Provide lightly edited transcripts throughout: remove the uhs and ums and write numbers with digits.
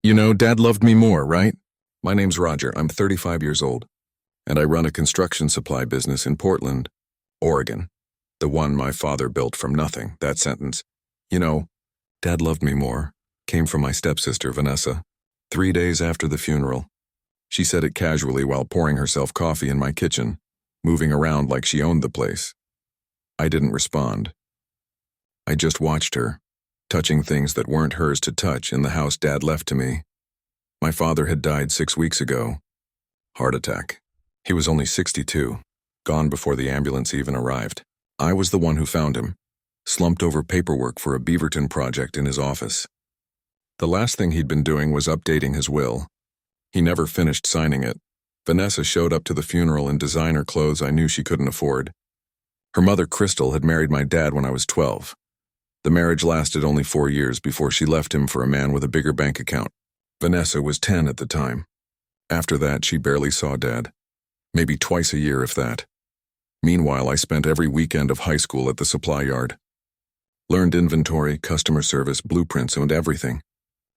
You know, Dad loved me more, right? My name's Roger. I'm 35 years old, and I run a construction supply business in Portland, Oregon. The one my father built from nothing. That sentence. You know, Dad loved me more came from my stepsister, Vanessa. 3 days after the funeral. She said it casually while pouring herself coffee in my kitchen, moving around like she owned the place. I didn't respond. I just watched her, touching things that weren't hers to touch in the house Dad left to me. My father had died 6 weeks ago. Heart attack. He was only 62, gone before the ambulance even arrived. I was the one who found him, slumped over paperwork for a Beaverton project in his office. The last thing he'd been doing was updating his will. He never finished signing it. Vanessa showed up to the funeral in designer clothes I knew she couldn't afford. Her mother, Crystal, had married my dad when I was 12. The marriage lasted only 4 years before she left him for a man with a bigger bank account. Vanessa was 10 at the time. After that, she barely saw Dad. Maybe twice a year, if that. Meanwhile, I spent every weekend of high school at the supply yard. Learned inventory, customer service, blueprints, and everything.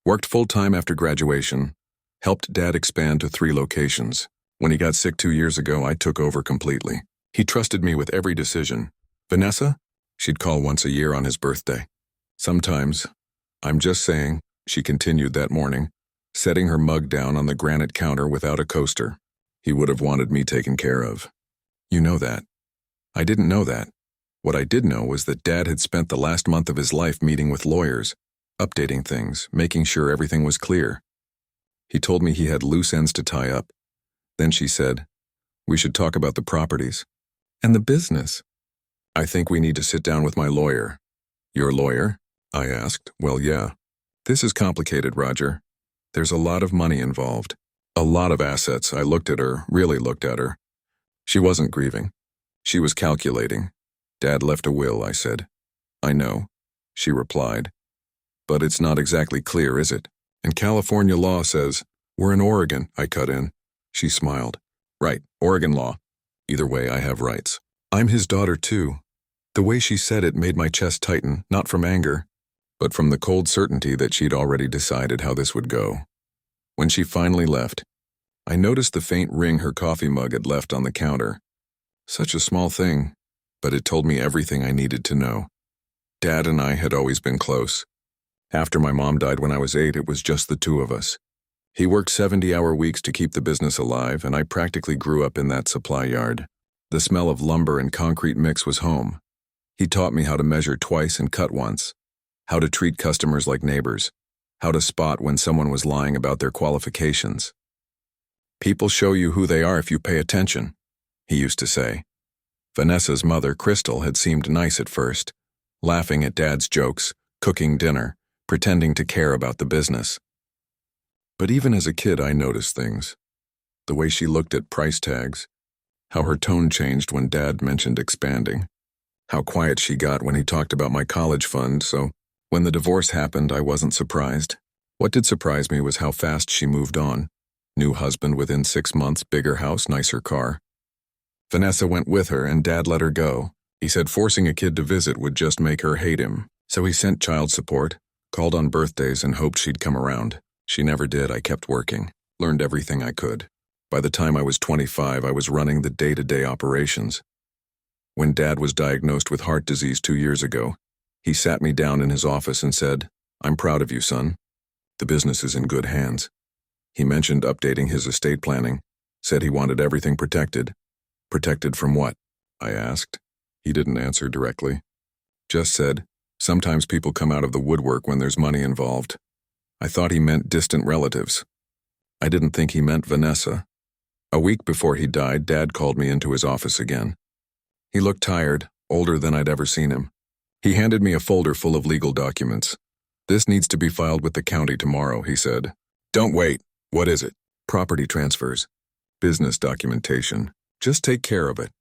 Worked full-time after graduation. Helped Dad expand to 3 locations. When he got sick 2 years ago, I took over completely. He trusted me with every decision. Vanessa? She'd call once a year on his birthday. Sometimes, I'm just saying, she continued that morning, setting her mug down on the granite counter without a coaster. He would have wanted me taken care of. You know that. I didn't know that. What I did know was that Dad had spent the last month of his life meeting with lawyers, updating things, making sure everything was clear. He told me he had loose ends to tie up. Then she said, "We should talk about the properties. And the business. I think we need to sit down with my lawyer." "Your lawyer?" I asked. "Well, yeah. This is complicated, Roger. There's a lot of money involved. A lot of assets." I looked at her, really looked at her. She wasn't grieving. She was calculating. "Dad left a will," I said. "I know," she replied. "But it's not exactly clear, is it? And California law says, we're in Oregon," I cut in. She smiled. "Right, Oregon law. Either way, I have rights. I'm his daughter, too." The way she said it made my chest tighten, not from anger, but from the cold certainty that she'd already decided how this would go. When she finally left, I noticed the faint ring her coffee mug had left on the counter. Such a small thing, but it told me everything I needed to know. Dad and I had always been close. After my mom died when I was 8, it was just the 2 of us. He worked 70-hour weeks to keep the business alive, and I practically grew up in that supply yard. The smell of lumber and concrete mix was home. He taught me how to measure twice and cut once, how to treat customers like neighbors, how to spot when someone was lying about their qualifications. "People show you who they are if you pay attention," he used to say. Vanessa's mother, Crystal, had seemed nice at first, laughing at Dad's jokes, cooking dinner, pretending to care about the business. But even as a kid, I noticed things. The way she looked at price tags, how her tone changed when Dad mentioned expanding, how quiet she got when he talked about my college fund, so when the divorce happened, I wasn't surprised. What did surprise me was how fast she moved on. New husband within 6 months, bigger house, nicer car. Vanessa went with her and Dad let her go. He said forcing a kid to visit would just make her hate him. So he sent child support, called on birthdays and hoped she'd come around. She never did. I kept working, learned everything I could. By the time I was 25, I was running the day-to-day operations. When Dad was diagnosed with heart disease 2 years ago, he sat me down in his office and said, "I'm proud of you, son. The business is in good hands." He mentioned updating his estate planning, said he wanted everything protected. "Protected from what?" I asked. He didn't answer directly. Just said, "Sometimes people come out of the woodwork when there's money involved." I thought he meant distant relatives. I didn't think he meant Vanessa. A week before he died, Dad called me into his office again. He looked tired, older than I'd ever seen him. He handed me a folder full of legal documents. "This needs to be filed with the county tomorrow," he said. "Don't wait. What is it?" "Property transfers. Business documentation. Just take care of it."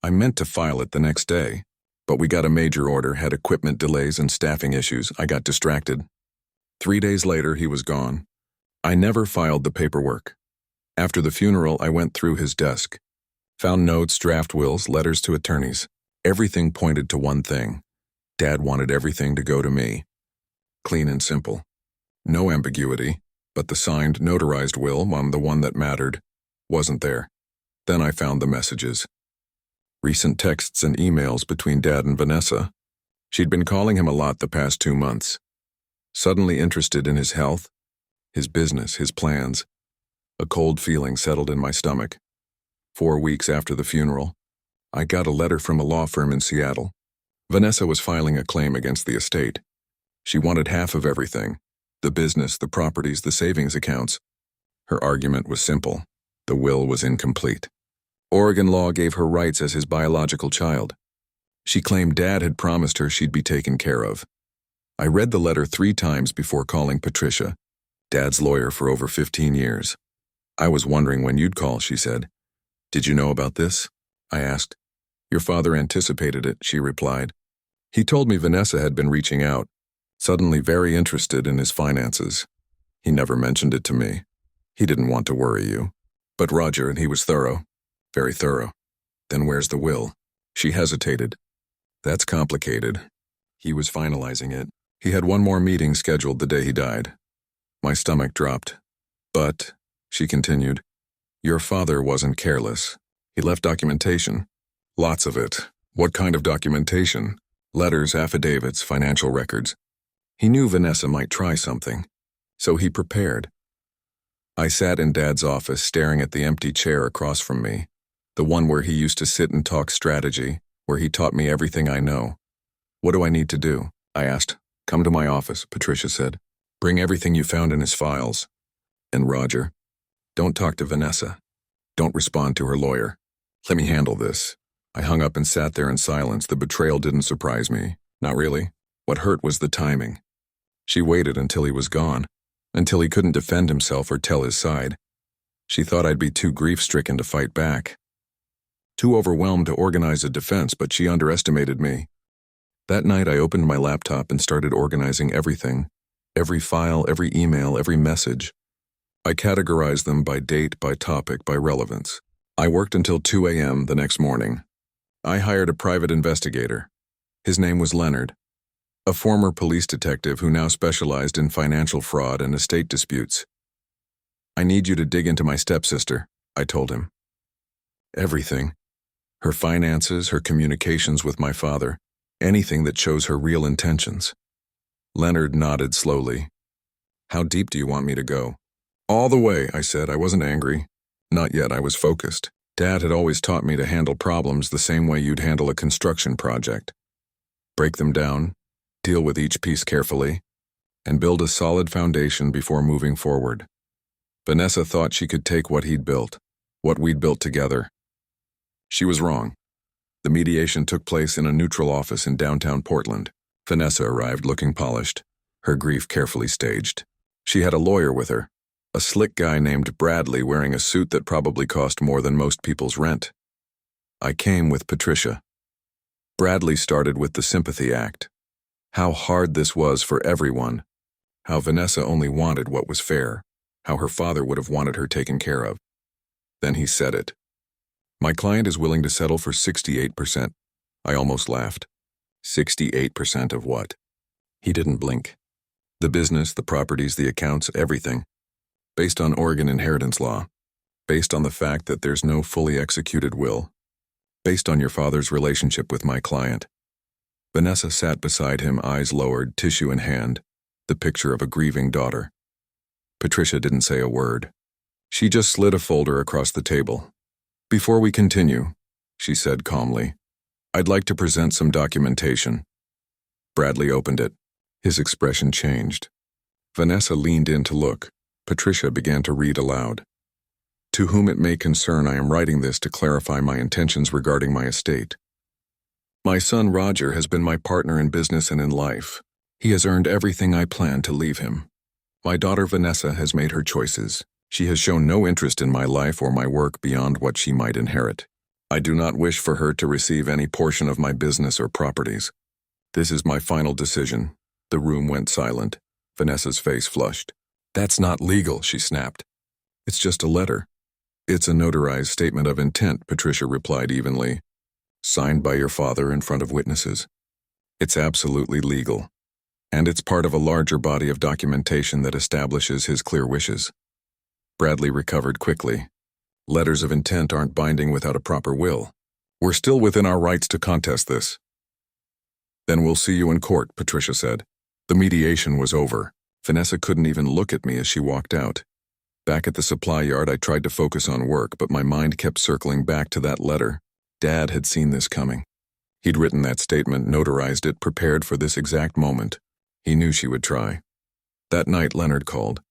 I meant to file it the next day, but we got a major order, had equipment delays and staffing issues. I got distracted. 3 days later, he was gone. I never filed the paperwork. After the funeral, I went through his desk. Found notes, draft wills, letters to attorneys. Everything pointed to one thing. Dad wanted everything to go to me. Clean and simple. No ambiguity. but the signed, notarized will, the one that mattered, wasn't there. Then I found the messages. Recent texts and emails between Dad and Vanessa. She'd been calling him a lot the past 2 months. Suddenly interested in his health, his business, his plans. A cold feeling settled in my stomach. 4 weeks after the funeral, I got a letter from a law firm in Seattle. Vanessa was filing a claim against the estate. She wanted half of everything: the business, the properties, the savings accounts. Her argument was simple: the will was incomplete. Oregon law gave her rights as his biological child. She claimed Dad had promised her she'd be taken care of. I read the letter 3 times before calling Patricia, Dad's lawyer for over 15 years. "I was wondering when you'd call," she said. "Did you know about this?" I asked. "Your father anticipated it," she replied. "He told me Vanessa had been reaching out, suddenly very interested in his finances. He never mentioned it to me. He didn't want to worry you. But Roger, and he was thorough. Very thorough. Then where's the will?" She hesitated. "That's complicated. He was finalizing it. He had one more meeting scheduled the day he died." My stomach dropped. "But," she continued, "your father wasn't careless. He left documentation. Lots of it. What kind of documentation? Letters, affidavits, financial records. He knew Vanessa might try something, so he prepared." I sat in Dad's office staring at the empty chair across from me, the one where he used to sit and talk strategy, where he taught me everything I know. "What do I need to do?" I asked. "Come to my office," Patricia said. "Bring everything you found in his files. And Roger, don't talk to Vanessa. Don't respond to her lawyer. Let me handle this." I hung up and sat there in silence. The betrayal didn't surprise me. Not really. What hurt was the timing. She waited until he was gone, until he couldn't defend himself or tell his side. She thought I'd be too grief-stricken to fight back, too overwhelmed to organize a defense, but she underestimated me. That night I opened my laptop and started organizing everything. Every file, every email, every message. I categorized them by date, by topic, by relevance. I worked until 2 a.m. the next morning. I hired a private investigator. His name was Leonard, a former police detective who now specialized in financial fraud and estate disputes. "I need you to dig into my stepsister," I told him. "Everything. Her finances, her communications with my father, anything that shows her real intentions." Leonard nodded slowly. "How deep do you want me to go?" "All the way," I said. I wasn't angry. Not yet, I was focused. Dad had always taught me to handle problems the same way you'd handle a construction project. Break them down, deal with each piece carefully, and build a solid foundation before moving forward. Vanessa thought she could take what he'd built, what we'd built together. She was wrong. The mediation took place in a neutral office in downtown Portland. Vanessa arrived looking polished, her grief carefully staged. She had a lawyer with her, a slick guy named Bradley wearing a suit that probably cost more than most people's rent. I came with Patricia. Bradley started with the sympathy act. How hard this was for everyone. How Vanessa only wanted what was fair. How her father would have wanted her taken care of. Then he said it. "My client is willing to settle for 68%. I almost laughed. 68% of what? He didn't blink. The business, the properties, the accounts, everything. Based on Oregon inheritance law. Based on the fact that there's no fully executed will. Based on your father's relationship with my client." Vanessa sat beside him, eyes lowered, tissue in hand, the picture of a grieving daughter. Patricia didn't say a word. She just slid a folder across the table. "Before we continue," she said calmly, "I'd like to present some documentation." Bradley opened it. His expression changed. Vanessa leaned in to look. Patricia began to read aloud. "To whom it may concern, I am writing this to clarify my intentions regarding my estate. My son Roger has been my partner in business and in life. He has earned everything I planned to leave him. My daughter Vanessa has made her choices. She has shown no interest in my life or my work beyond what she might inherit. I do not wish for her to receive any portion of my business or properties. This is my final decision." The room went silent. Vanessa's face flushed. "That's not legal," she snapped. "It's just a letter." "It's a notarized statement of intent," Patricia replied evenly. "Signed by your father in front of witnesses. It's absolutely legal." And it's part of a larger body of documentation that establishes his clear wishes. Bradley recovered quickly. Letters of intent aren't binding without a proper will. We're still within our rights to contest this. Then we'll see you in court, Patricia said. The mediation was over. Vanessa couldn't even look at me as she walked out. Back at the supply yard, I tried to focus on work, but my mind kept circling back to that letter. Dad had seen this coming. He'd written that statement, notarized it, prepared for this exact moment. He knew she would try. That night, Leonard called.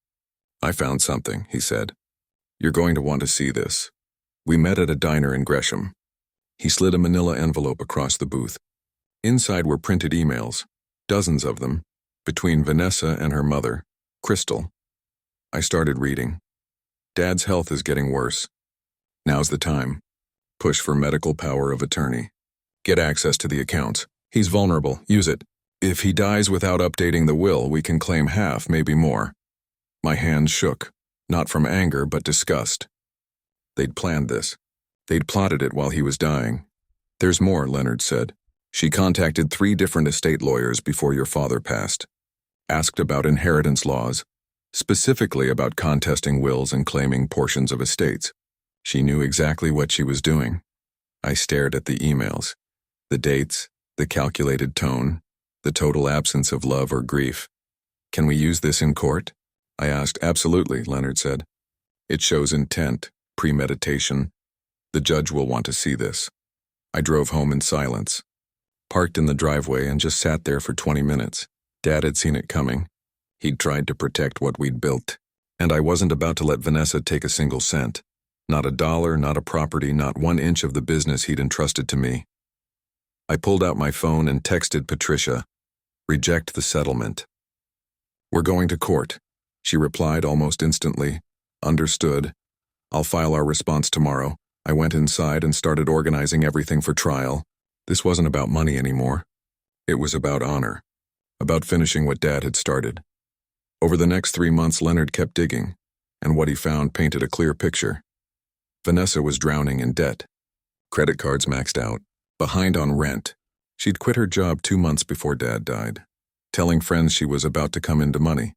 I found something, he said. You're going to want to see this. We met at a diner in Gresham. He slid a manila envelope across the booth. Inside were printed emails, dozens of them, between Vanessa and her mother, Crystal. I started reading. Dad's health is getting worse. Now's the time. Push for medical power of attorney. Get access to the accounts. He's vulnerable. Use it. If he dies without updating the will, we can claim half, maybe more. My hands shook, not from anger, but disgust. They'd planned this. They'd plotted it while he was dying. There's more, Leonard said. She contacted 3 different estate lawyers before your father passed. Asked about inheritance laws, specifically about contesting wills and claiming portions of estates. She knew exactly what she was doing. I stared at the emails. The dates, the calculated tone, the total absence of love or grief. Can we use this in court? I asked. Absolutely, Leonard said. It shows intent, premeditation. The judge will want to see this. I drove home in silence. Parked in the driveway and just sat there for 20 minutes. Dad had seen it coming. He'd tried to protect what we'd built. And I wasn't about to let Vanessa take a single cent. Not a dollar, not a property, not 1 inch of the business he'd entrusted to me. I pulled out my phone and texted Patricia, reject the settlement. We're going to court. She replied almost instantly. Understood. I'll file our response tomorrow. I went inside and started organizing everything for trial. This wasn't about money anymore. It was about honor. About finishing what Dad had started. Over the next 3 months, Leonard kept digging, and what he found painted a clear picture. Vanessa was drowning in debt. Credit cards maxed out. Behind on rent. She'd quit her job 2 months before Dad died, telling friends she was about to come into money.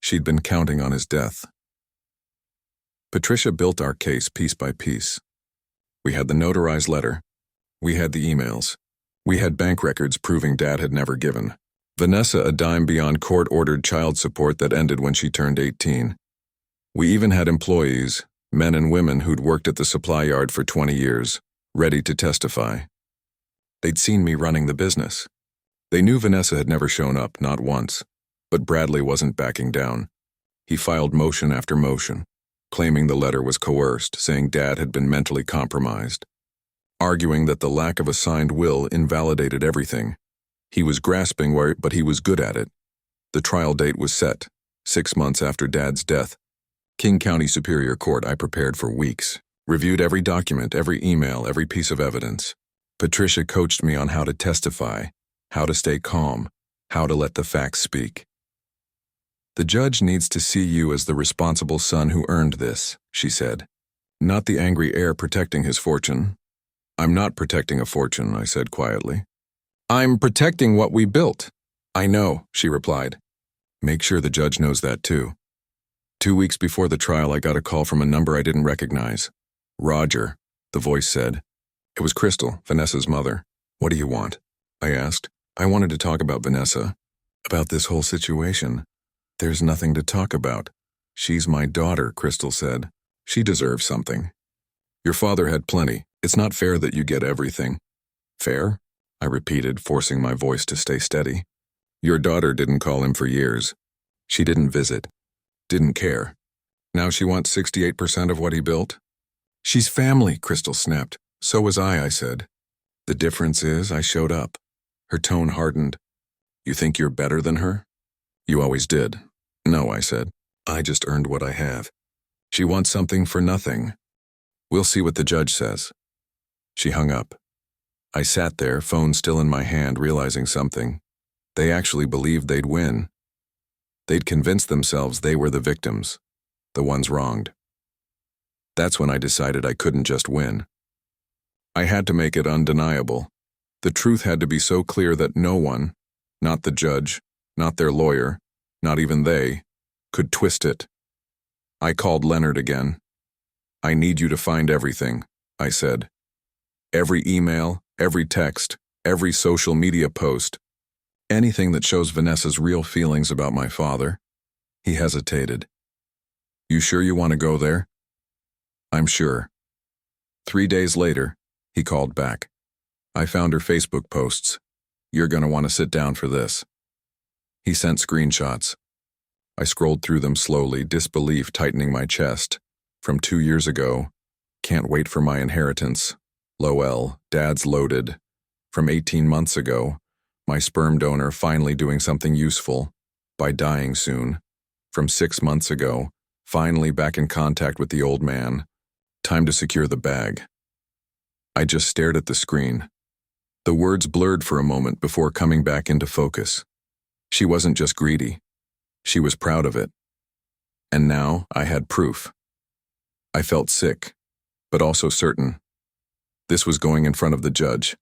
She'd been counting on his death. Patricia built our case piece by piece. We had the notarized letter. We had the emails. We had bank records proving Dad had never given. Vanessa a dime beyond court-ordered child support that ended when she turned 18. We even had employees, men and women who'd worked at the supply yard for 20 years, ready to testify. They'd seen me running the business. They knew Vanessa had never shown up, not once. But Bradley wasn't backing down. He filed motion after motion, claiming the letter was coerced, saying Dad had been mentally compromised, arguing that the lack of a signed will invalidated everything. He was grasping but he was good at it. The trial date was set, 6 months after Dad's death. King County Superior Court. I prepared for weeks, reviewed every document, every email, every piece of evidence. Patricia coached me on how to testify, how to stay calm, how to let the facts speak. The judge needs to see you as the responsible son who earned this, she said, not the angry heir protecting his fortune. I'm not protecting a fortune, I said quietly. I'm protecting what we built. I know, she replied. Make sure the judge knows that too. 2 weeks before the trial, I got a call from a number I didn't recognize. Roger, the voice said. It was Crystal, Vanessa's mother. What do you want? I asked. I wanted to talk about Vanessa, about this whole situation. There's nothing to talk about. She's my daughter, Crystal said. She deserves something. Your father had plenty. It's not fair that you get everything. Fair? I repeated, forcing my voice to stay steady. Your daughter didn't call him for years. She didn't visit. Didn't care. Now she wants 68% of what he built? She's family, Crystal snapped. So was I said. The difference is I showed up. Her tone hardened. You think you're better than her? You always did. No, I said. I just earned what I have. She wants something for nothing. We'll see what the judge says. She hung up. I sat there, phone still in my hand, realizing something. They actually believed they'd win. They'd convinced themselves they were the victims, the ones wronged. That's when I decided I couldn't just win. I had to make it undeniable. The truth had to be so clear that no one, not the judge, Not their lawyer, not even they, could twist it. I called Leonard again. I need you to find everything, I said. Every email, every text, every social media post, anything that shows Vanessa's real feelings about my father. He hesitated. You sure you want to go there? I'm sure. 3 days later, he called back. I found her Facebook posts. You're going to want to sit down for this. He sent screenshots. I scrolled through them slowly, disbelief tightening my chest. From 2 years ago, can't wait for my inheritance. Lowell, dad's loaded. From 18 months ago, my sperm donor finally doing something useful, by dying soon. From 6 months ago, finally back in contact with the old man. Time to secure the bag. I just stared at the screen. The words blurred for a moment before coming back into focus. She wasn't just greedy. She was proud of it. And now I had proof. I felt sick, but also certain. This was going in front of the judge.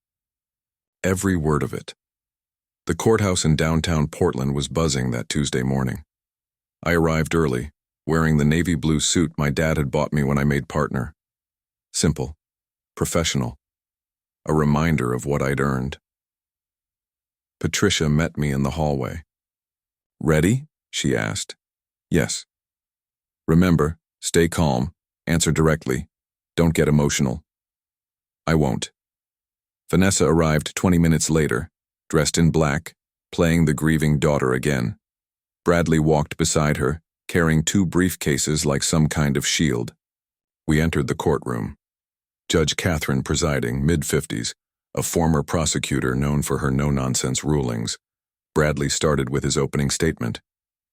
Every word of it. The courthouse in downtown Portland was buzzing that Tuesday morning. I arrived early, wearing the navy blue suit my dad had bought me when I made partner. Simple, professional, a reminder of what I'd earned. Patricia met me in the hallway. Ready? She asked. Yes. Remember, stay calm, answer directly, don't get emotional. I won't. Vanessa arrived 20 minutes later, dressed in black, playing the grieving daughter again. Bradley walked beside her, carrying 2 briefcases like some kind of shield. We entered the courtroom. Judge Catherine presiding, mid-50s, a former prosecutor known for her no-nonsense rulings. Bradley started with his opening statement.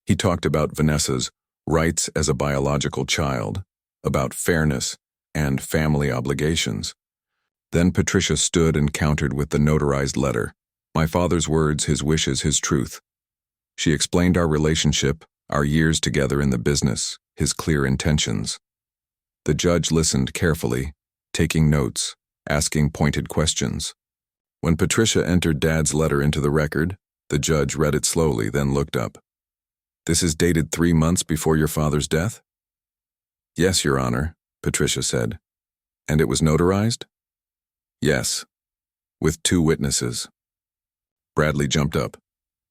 He talked about Vanessa's rights as a biological child, about fairness and family obligations. Then Patricia stood and countered with the notarized letter. My father's words, his wishes, his truth. She explained our relationship, our years together in the business, his clear intentions. The judge listened carefully, taking notes, asking pointed questions. When Patricia entered Dad's letter into the record, the judge read it slowly, then looked up. This is dated 3 months before your father's death? Yes, Your Honor, Patricia said. And it was notarized? Yes, with 2 witnesses. Bradley jumped up.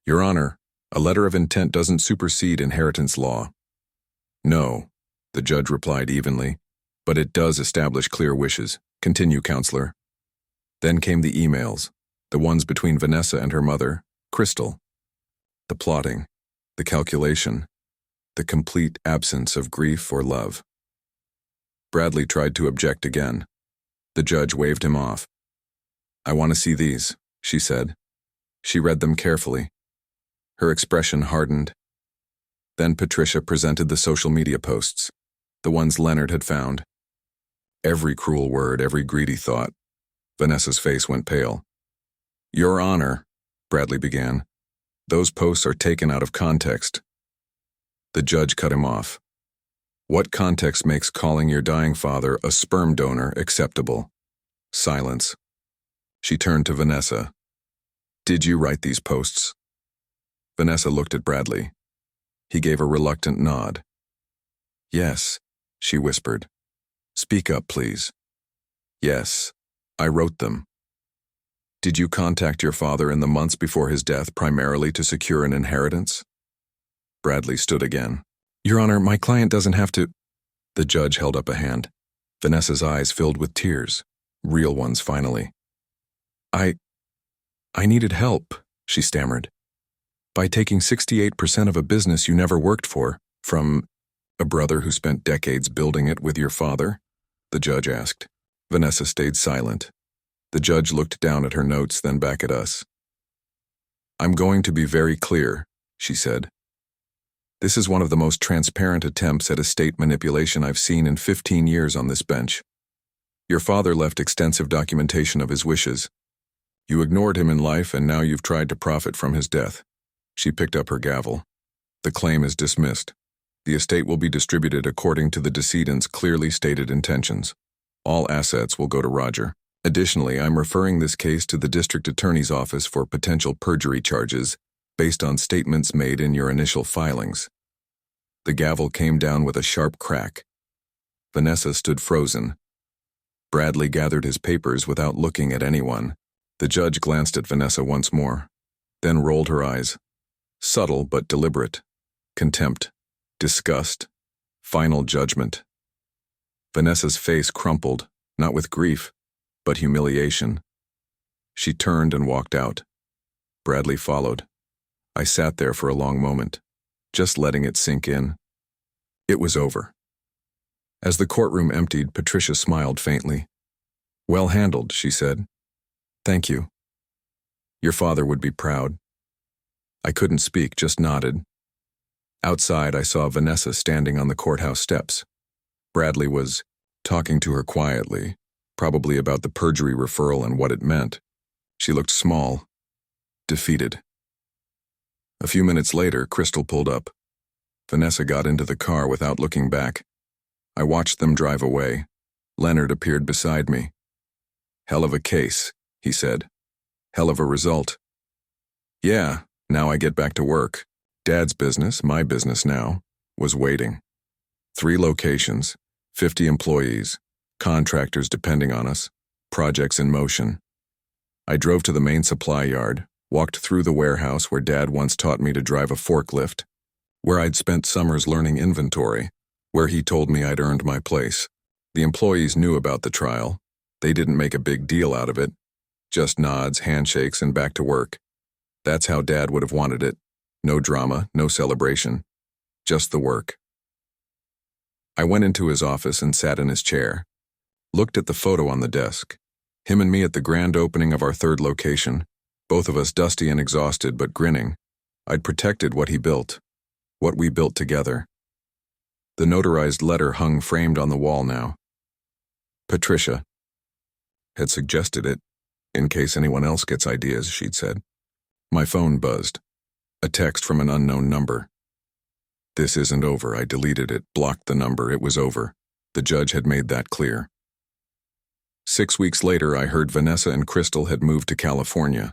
Your Honor, a letter of intent doesn't supersede inheritance law. No, the judge replied evenly, but it does establish clear wishes. Continue, counselor. Then came the emails, the ones between Vanessa and her mother, Crystal. The plotting, the calculation, the complete absence of grief or love. Bradley tried to object again. The judge waved him off. I want to see these, she said. She read them carefully. Her expression hardened. Then Patricia presented the social media posts, the ones Leonard had found. Every cruel word, every greedy thought. Vanessa's face went pale. Your Honor, Bradley began, those posts are taken out of context. The judge cut him off. What context makes calling your dying father a sperm donor acceptable? Silence. She turned to Vanessa. Did you write these posts? Vanessa looked at Bradley. He gave a reluctant nod. Yes, she whispered. Speak up, please. Yes, I wrote them. Did you contact your father in the months before his death primarily to secure an inheritance? Bradley stood again. Your Honor, my client doesn't have to... The judge held up a hand. Vanessa's eyes filled with tears. Real ones, finally. I needed help, she stammered. By taking 68% of a business you never worked for, from a brother who spent decades building it with your father? The judge asked. Vanessa stayed silent. The judge looked down at her notes, then back at us. I'm going to be very clear, she said. This is one of the most transparent attempts at estate manipulation I've seen in 15 years on this bench. Your father left extensive documentation of his wishes. You ignored him in life, and now you've tried to profit from his death. She picked up her gavel. The claim is dismissed. The estate will be distributed according to the decedent's clearly stated intentions. All assets will go to Roger. Additionally, I'm referring this case to the district attorney's office for potential perjury charges. based on statements made in your initial filings. The gavel came down with a sharp crack. Vanessa stood frozen. Bradley gathered his papers without looking at anyone. The judge glanced at Vanessa once more, then rolled her eyes. Subtle but deliberate. Contempt. Disgust. Final judgment. Vanessa's face crumpled, not with grief, but humiliation. She turned and walked out. Bradley followed. I sat there for a long moment, just letting it sink in. It was over. As the courtroom emptied, Patricia smiled faintly. "Well handled," she said. "Thank you. Your father would be proud." I couldn't speak, just nodded. Outside, I saw Vanessa standing on the courthouse steps. Bradley was talking to her quietly, probably about the perjury referral and what it meant. She looked small, defeated. A few minutes later, Crystal pulled up. Vanessa got into the car without looking back. I watched them drive away. Leonard appeared beside me. "Hell of a case," he said. "Hell of a result." "Yeah, now I get back to work. Dad's business, my business now, was waiting. 3 locations, 50 employees, contractors depending on us, projects in motion." I drove to the main supply yard, walked through the warehouse where Dad once taught me to drive a forklift, where I'd spent summers learning inventory, where he told me I'd earned my place. The employees knew about the trial. They didn't make a big deal out of it. Just nods, handshakes, and back to work. That's how Dad would have wanted it. No drama, no celebration. Just the work. I went into his office and sat in his chair. Looked at the photo on the desk. Him and me at the grand opening of our 3rd location. Both of us dusty and exhausted, but grinning. I'd protected what he built. What we built together. The notarized letter hung framed on the wall now. Patricia had suggested it, in case anyone else gets ideas, she'd said. My phone buzzed. A text from an unknown number. This isn't over. I deleted it, blocked the number. It was over. The judge had made that clear. 6 weeks later, I heard Vanessa and Crystal had moved to California.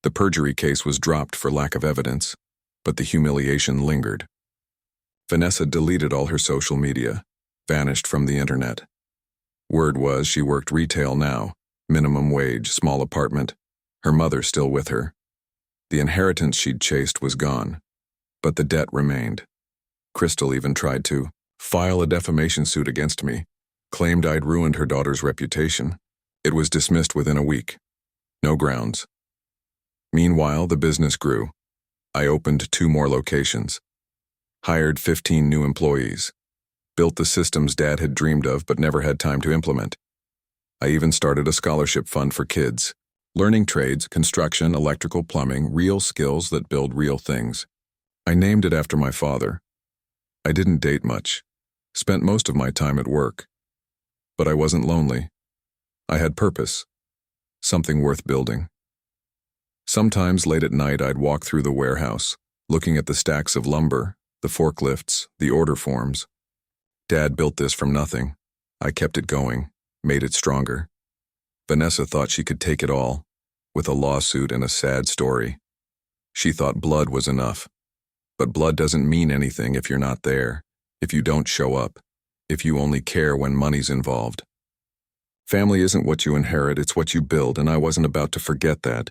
The perjury case was dropped for lack of evidence, but the humiliation lingered. Vanessa deleted all her social media, vanished from the internet. Word was she worked retail now, minimum wage, small apartment, her mother still with her. The inheritance she'd chased was gone, but the debt remained. Crystal even tried to file a defamation suit against me, claimed I'd ruined her daughter's reputation. It was dismissed within a week. No grounds. Meanwhile, the business grew. I opened 2 more locations. Hired 15 new employees. Built the systems Dad had dreamed of but never had time to implement. I even started a scholarship fund for kids. Learning trades, construction, electrical, plumbing, real skills that build real things. I named it after my father. I didn't date much. Spent most of my time at work. But I wasn't lonely. I had purpose. Something worth building. Sometimes late at night I'd walk through the warehouse, looking at the stacks of lumber, the forklifts, the order forms. Dad built this from nothing. I kept it going, made it stronger. Vanessa thought she could take it all, with a lawsuit and a sad story. She thought blood was enough. But blood doesn't mean anything if you're not there, if you don't show up, if you only care when money's involved. Family isn't what you inherit, it's what you build, and I wasn't about to forget that.